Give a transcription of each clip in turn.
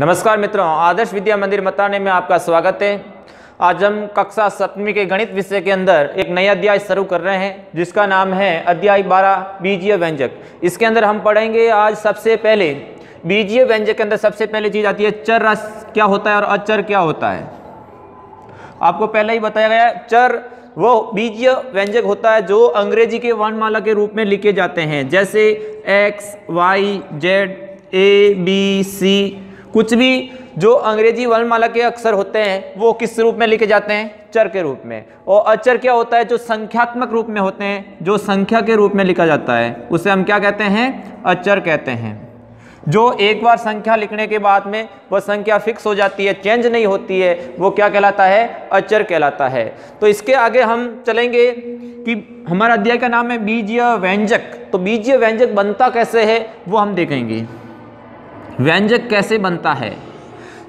नमस्कार मित्रों, आदर्श विद्या मंदिर मताने में आपका स्वागत है। आज हम कक्षा 7वीं के गणित विषय के अंदर एक नया अध्याय शुरू कर रहे हैं जिसका नाम है अध्याय 12 बीजीय व्यंजक। इसके अंदर हम पढ़ेंगे आज सबसे पहले बीजीय व्यंजक के अंदर सबसे पहले चीज आती है चर राशि क्या होता है और अचर क्या होता है। आपको पहले ही बताया गया है, चर वो बीजीय व्यंजक होता है जो अंग्रेजी के वर्णमाला के रूप में लिखे जाते हैं, जैसे एक्स, वाई, जेड, ए, बी, सी। कुछ भी जो अंग्रेजी वर्णमाला के अक्षर होते हैं वो किस रूप में लिखे जाते हैं? चर के रूप में। और अचर क्या होता है? जो संख्यात्मक रूप में होते हैं, जो संख्या के रूप में लिखा जाता है उसे हम क्या कहते हैं? अचर कहते हैं। जो एक बार संख्या लिखने के बाद में वह संख्या फिक्स हो जाती है, चेंज नहीं होती है, वो क्या कहलाता है? अचर कहलाता है। तो इसके आगे हम चलेंगे कि हमारा अध्याय का नाम है बीजीय व्यंजक। तो बीजीय व्यंजक बनता कैसे है वो हम देखेंगे। व्यंजक कैसे बनता है?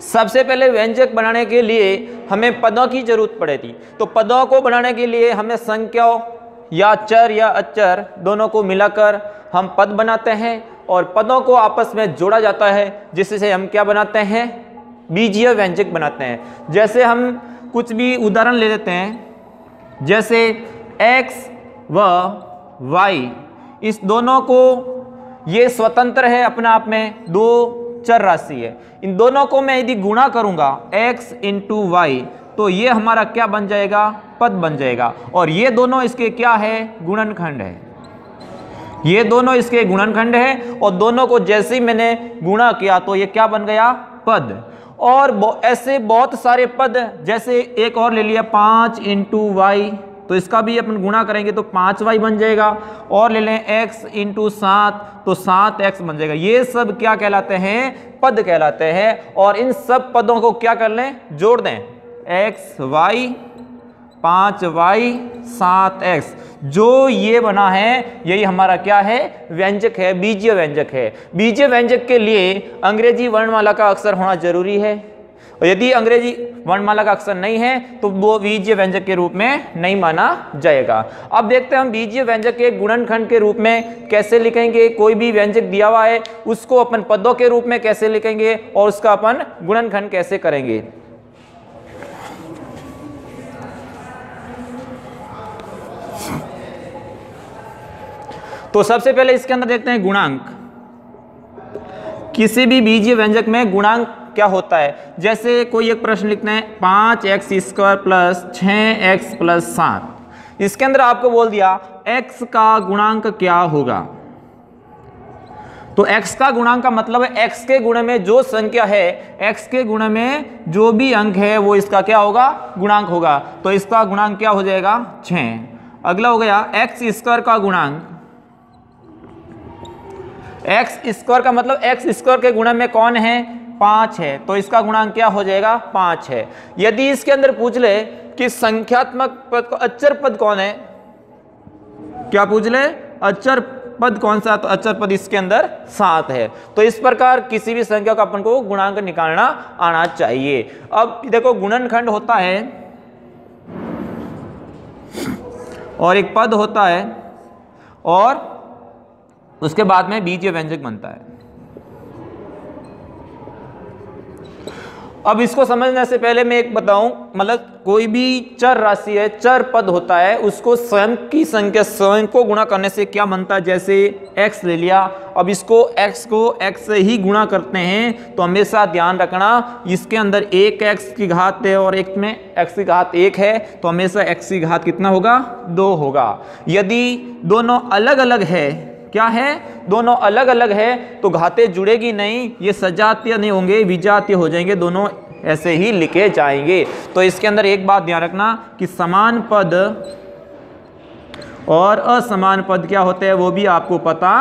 सबसे पहले व्यंजक बनाने के लिए हमें पदों की जरूरत पड़ेगी। तो पदों को बनाने के लिए हमें संख्याओं या चर या अचर दोनों को मिलाकर हम पद बनाते हैं और पदों को आपस में जोड़ा जाता है, जिससे हम क्या बनाते हैं? बीजीय व्यंजक बनाते हैं। जैसे हम कुछ भी उदाहरण ले लेते हैं, जैसे x व y, इस दोनों को, ये स्वतंत्र है अपने आप में, दो चर राशि है। इन दोनों को मैं यदि गुणा करूंगा x इंटू वाई, तो ये हमारा क्या बन जाएगा? पद बन जाएगा। और ये दोनों इसके क्या है? गुणनखंड है। ये दोनों इसके गुणनखंड है और दोनों को जैसे ही मैंने गुणा किया तो ये क्या बन गया? पद। और ऐसे बहुत सारे पद, जैसे एक और ले लिया 5 इंटू वाई, तो इसका भी अपन गुणा करेंगे तो 5y बन जाएगा। और ले लें x इंटू 7, तो 7x बन जाएगा। ये सब क्या कहलाते हैं? पद कहलाते हैं। और इन सब पदों को क्या कर लें? जोड़ दें। xy 5y 7x, जो ये बना है यही हमारा क्या है? व्यंजक है, बीजीय व्यंजक है। बीजीय व्यंजक के लिए अंग्रेजी वर्णमाला का अक्षर होना जरूरी है, और यदि अंग्रेजी वर्णमाला का अक्षर नहीं है तो वो बीजीय व्यंजक के रूप में नहीं माना जाएगा। अब देखते हैं हम बीजीय व्यंजक के गुणनखंड के रूप में कैसे लिखेंगे। कोई भी व्यंजक दिया हुआ है उसको अपन पदों के रूप में कैसे लिखेंगे और उसका अपन गुणनखंड कैसे करेंगे। तो सबसे पहले इसके अंदर देखते हैं गुणांक। किसी भी बीजीय व्यंजक में गुणांक क्या होता है? जैसे कोई एक प्रश्न लिखना है 5x² प्लस 6x प्लस 7। इसके अंदर आपको बोल दिया x का गुणांक क्या होगा। तो x का गुणांक का मतलब है x के गुण में जो संख्या है, x के गुण में जो भी अंक है वो इसका क्या होगा? गुणांक होगा। तो इसका गुणांक क्या हो जाएगा? 6। अगला हो गया x² का गुणांक। x² का मतलब x² के गुण में कौन है? 5 है, तो इसका गुणांक क्या हो जाएगा? 5 है। यदि इसके अंदर पूछ ले कि संख्यात्मक पद, अचर पद कौन है, क्या पूछ ले? अचर पद कौन सा? तो अचर पद इसके अंदर 7 है। तो इस प्रकार किसी भी संख्या का अपन को गुणांक निकालना आना चाहिए। अब देखो, गुणनखंड होता है और एक पद होता है और उसके बाद में बीजीय व्यंजक बनता है। अब इसको समझने से पहले मैं एक बताऊं, मतलब कोई भी चर राशि है, चर पद होता है, उसको स्वयं की संख्या स्वयं को गुणा करने से क्या बनता है। जैसे x ले लिया, अब इसको x को x से ही गुणा करते हैं तो हमेशा ध्यान रखना इसके अंदर एक x की घात है और एक में x की घात 1 है, तो हमेशा x की घात कितना होगा? 2 होगा। यदि दोनों अलग अलग है, क्या है? दोनों अलग अलग है, तो घातें जुड़ेगी नहीं, ये सजातीय नहीं होंगे, विजातीय हो जाएंगे, दोनों ऐसे ही लिखे जाएंगे। तो इसके अंदर एक बात ध्यान रखना कि समान पद और असमान पद क्या होते हैं वो भी आपको पता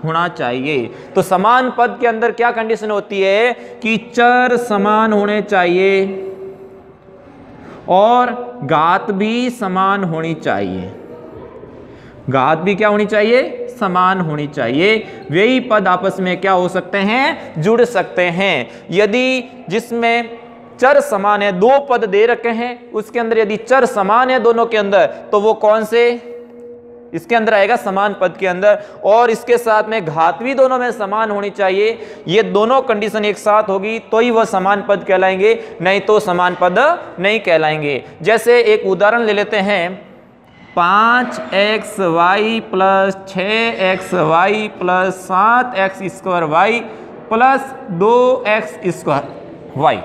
होना चाहिए। तो समान पद के अंदर क्या कंडीशन होती है कि चर समान होने चाहिए और घात भी समान होनी चाहिए। घात भी क्या होनी चाहिए? समान होनी चाहिए। वही पद आपस में क्या हो सकते हैं? जुड़ सकते हैं। यदि जिसमें चर समान है, दो पद दे रखे हैं, उसके अंदर यदि चर समान है दोनों के अंदर, तो वो कौन से इसके अंदर आएगा समान पद के अंदर, और इसके साथ में घात भी दोनों में समान होनी चाहिए। ये दोनों कंडीशन एक साथ होगी तो ही वह समान पद कहलाएंगे, नहीं तो समान पद नहीं कहलाएंगे। जैसे एक उदाहरण ले लेते हैं, 5xy plus 6xy plus 7x² plus 2x²।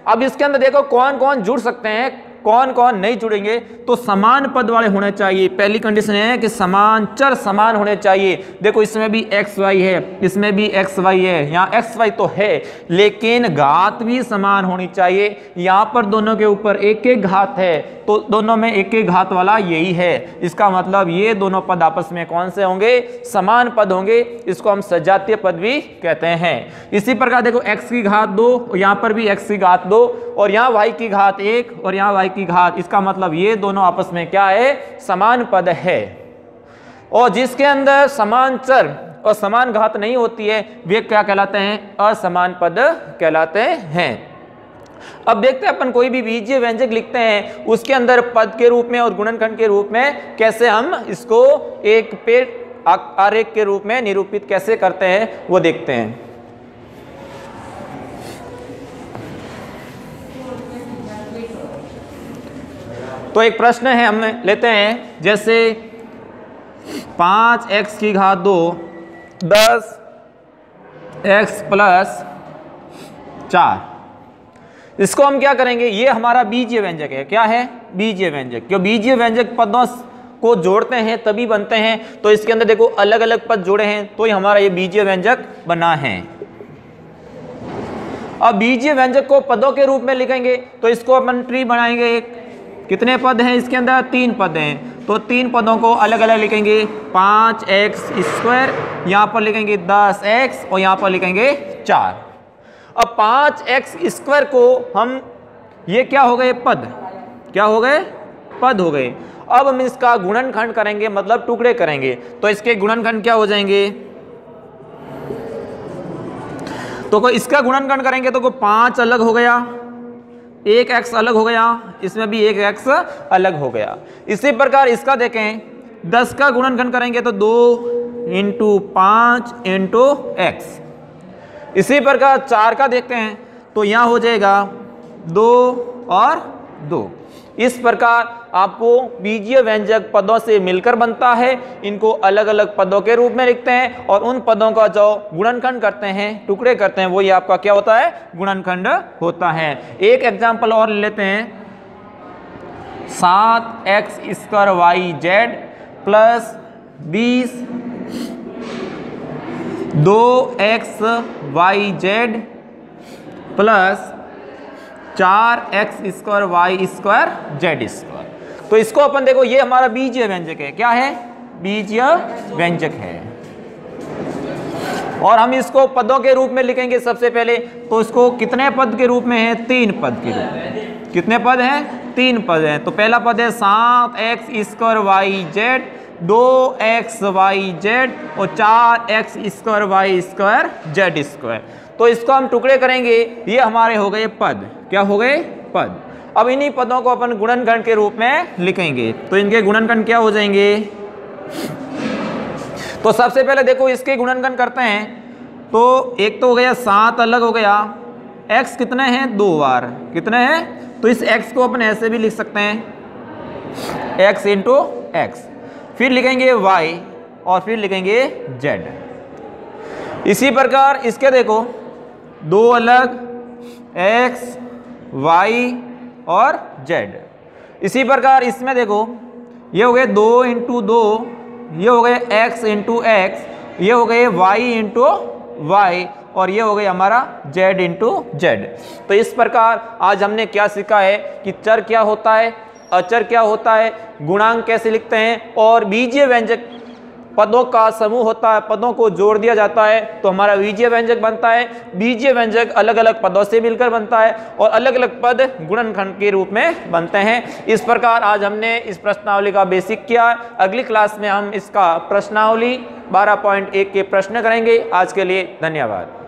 अब इसके अंदर देखो कौन कौन जुड़ सकते हैं, कौन कौन नहीं जुड़ेंगे। तो समान पद वाले होने चाहिए। पहली कंडीशन है कि समान चर समान होने चाहिए। देखो इसमें भी xy है, इसमें भी xy है, यहाँ xy तो है लेकिन घात भी समान होनी चाहिए। यहाँ पर दोनों के ऊपर एक एक घात है तो दोनों में एक एक घात वाला यही है। इसका मतलब ये दोनों पद आपस में कौन से होंगे, समान पद होंगे। इसको हम सजातीय पद भी कहते हैं। इसी प्रकार देखो x की घात 2, यहाँ पर भी x की घात 2, और यहाँ y की घात 1 और यहाँ y की घात, इसका मतलब ये दोनों आपस में क्या है, समान पद है। और जिसके अंदर समान चर और समान घात नहीं होती है वे क्या कहलाते हैं, असमान पद कहलाते हैं। अब देखते हैं अपन कोई भी बीजीय व्यंजक लिखते हैं उसके अंदर पद के रूप में और गुणनखंड के रूप में कैसे हम इसको एक पेड़ आरेख के रूप में निरूपित कैसे करते हैं वो देखते हैं। तो एक प्रश्न है, हम लेते हैं जैसे 5x की घात 2 10x प्लस 4। इसको हम क्या करेंगे, ये हमारा बीजीय व्यंजक है। क्या है, बीजीय व्यंजक। क्यों बीजीय व्यंजक पदों को जोड़ते हैं तभी बनते हैं। तो इसके अंदर देखो अलग अलग पद जोड़े हैं तो ही हमारा ये बीजीय व्यंजक बना है। अब बीजीय व्यंजक को पदों के रूप में लिखेंगे तो इसको अपन ट्री बनाएंगे। एक कितने पद हैं इसके अंदर, 3 पद हैं। तो 3 पदों को अलग अलग लिखेंगे। 5x², यहाँ पर लिखेंगे 10x और यहाँ पर लिखेंगे 4। अब 5x² को हम, ये क्या हो गए, पद, क्या हो गए, पद हो गए। अब हम इसका गुणनखंड करेंगे, मतलब टुकड़े करेंगे। तो इसके गुणनखंड क्या हो जाएंगे, तो इसका गुणनखंड करेंगे तो 5 अलग हो गया, 1x अलग हो गया, इसमें भी 1x अलग हो गया। इसी प्रकार इसका देखें 10 का गुणनखंड करेंगे तो 2 × 5 × x। इसी प्रकार 4 का देखते हैं तो यहाँ हो जाएगा 2 और 2। इस प्रकार आपको बीजीय व्यंजक पदों से मिलकर बनता है। इनको अलग अलग पदों के रूप में लिखते हैं और उन पदों का जो गुणनखंड करते हैं, टुकड़े करते हैं, वो ये आपका क्या होता है, गुणनखंड होता है। एक एग्जाम्पल और लेते हैं, 7x² plus 20 2xyz plus 4x²y²z²। तो इसको अपन देखो ये हमारा बीजीय व्यंजक है। क्या है, बीजीय व्यंजक है। और हम इसको पदों के रूप में लिखेंगे सबसे पहले। तो इसको कितने पद के रूप में है, 3 पद के रूप में। कितने पद हैं, 3 पद हैं। तो पहला पद है 7x²yz 2xyz और 4x²y²z²। तो इसको हम टुकड़े करेंगे, ये हमारे हो गए पद। क्या हो गए, पद। अब इन्हीं पदों को अपन गुणनखंड के रूप में लिखेंगे। तो इनके गुणनखंड क्या हो जाएंगे, तो सबसे पहले देखो इसके गुणनखंड करते हैं। तो एक तो हो गया 7 अलग हो गया, x कितने हैं, 2 बार, कितने हैं। तो इस x को अपन ऐसे भी लिख सकते हैं, x × x। फिर लिखेंगे y और फिर लिखेंगे z। इसी प्रकार इसके देखो 2 अलग, x y और z। इसी प्रकार इसमें देखो ये हो गए 2 × 2, ये हो गए x × x, ये हो गए y × y और ये हो गए हमारा z × z। तो इस प्रकार आज हमने क्या सीखा है कि चर क्या होता है, अचर क्या होता है, गुणांक कैसे लिखते हैं, और बीजीय व्यंजक पदों का समूह होता है, पदों को जोड़ दिया जाता है तो हमारा बीजीय व्यंजक बनता है। बीजीय व्यंजक अलग अलग पदों से मिलकर बनता है और अलग अलग पद गुणनखंड के रूप में बनते हैं। इस प्रकार आज हमने इस प्रश्नावली का बेसिक किया। अगली क्लास में हम इसका प्रश्नावली 12.1 के प्रश्न करेंगे। आज के लिए धन्यवाद।